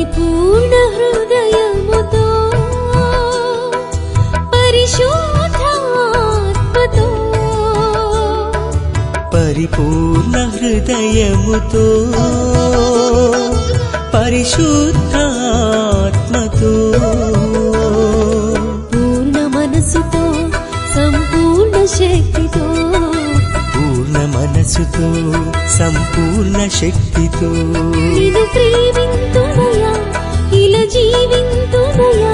పరిపూర్ణ హృదయముతో పరిశుద్ధాత్మతో పరిపూర్ణ హృదయముతో పరిశుద్ధాత్మతో పూర్ణ మనసుతో సంపూర్ణ శక్తితో పూర్ణ మనసుతో సంపూర్ణ శక్తితో నిన్ను ప్రేమింతునయా ఇలా జీవింతునయా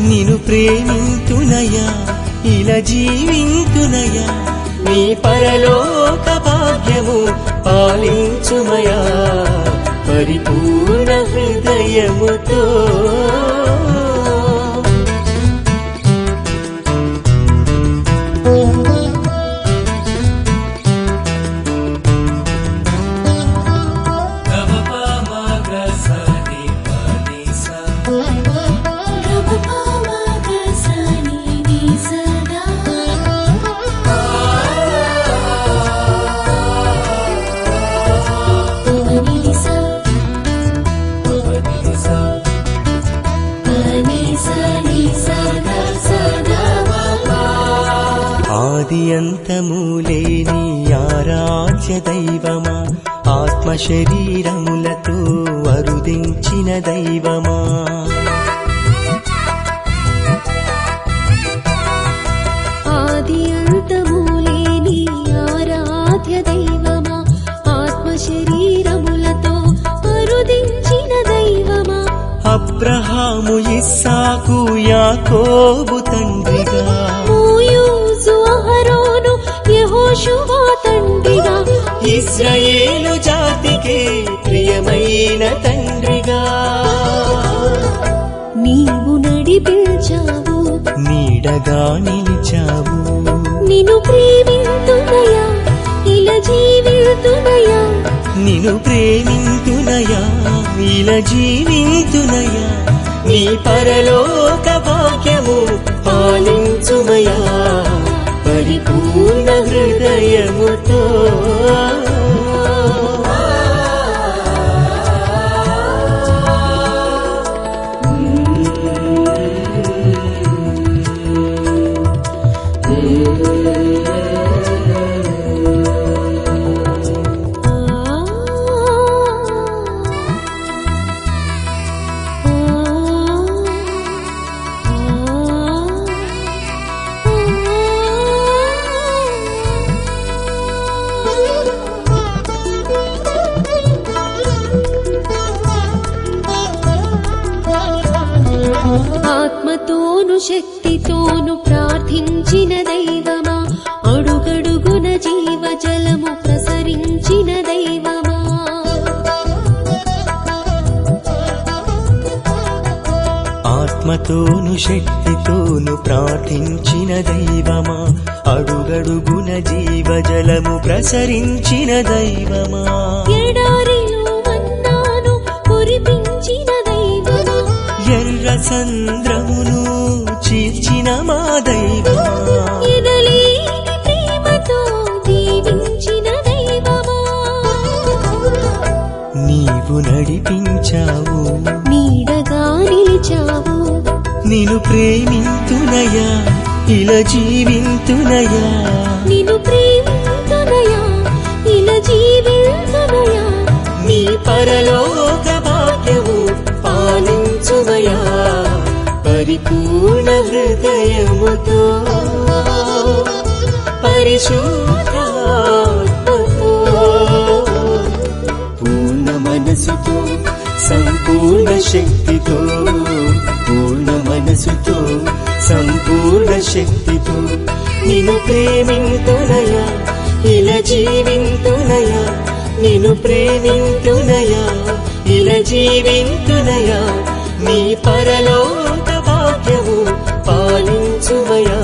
నిన్ను ప్రేమింతునయా ఇలా జీవింతునయా నీ పరలోక భాగ్యము పాలించుమయా పరిపూర్ణ హృదయముతో ఆది అంతములేని ఆరాధ్య దైవమా ఆత్మ శరీరములతో అరుదించిన దైవమా ఆది అంతములేని ఆరాధ్య దైవమా ఆత్మ శరీరములతో అరుదించిన దైవమా అబ్రహాము ఇస్సాకు యాకోబు తండ్రిగా మోయూసు అహరోను యెహోషువ తండ్రిగా ఇశ్రాయేలు జాతికి ప్రియమైన తండ్రిగా నీవు నడిపించావు నీడగా నిలిచావు నిన్ను ప్రేమింతునయా ఇలా జీవితునయా నిన్ను ప్రేమింతునయా ఇలా జీవింతునయా నీ పరలోక భాగ్యము పాలించుమయా పరిపూర్ణ హృదయముతో ఆత్మతోను శక్తితోను ప్రార్థించిన దైవమా అడుగడుగున జీవజలము ప్రసరించిన దైవమా ఆత్మతోను శక్తితోను ప్రార్థించిన దైవమా అడుగడుగున జీవజలము ప్రసరించిన దైవమా ఎడారిలో మన్నాను కురిపించిన దైవమా ఎర్ర సంద్రమును చీల్చిన మా దైవమా ఎనలేని ప్రేమతో దీవించిన దైవమా నీవు నడిపించావు నీడగా నిలిచావు నిన్ను ప్రేమింతునయా ఇలా జీవింతునయా నిన్ను ప్రేమింతునయా ఇలా జీవింతునయా నీ పరలోక భాగ్యము పాలించుమయా పరిపూర్ణ హృదయముతో పరిశుద్ధాత్మతో పూర్ణ మనసుతో సంపూర్ణ శక్తితో పూర్ణ మనసుతో సంపూర్ణ శక్తితో నిన్ను ప్రేమింతునయా ఇలా జీవింతునయా నిన్ను ప్రేమింతునయా ఇలా జీవింతునయా నీ పరలోక భాగ్యము పాలించుమయా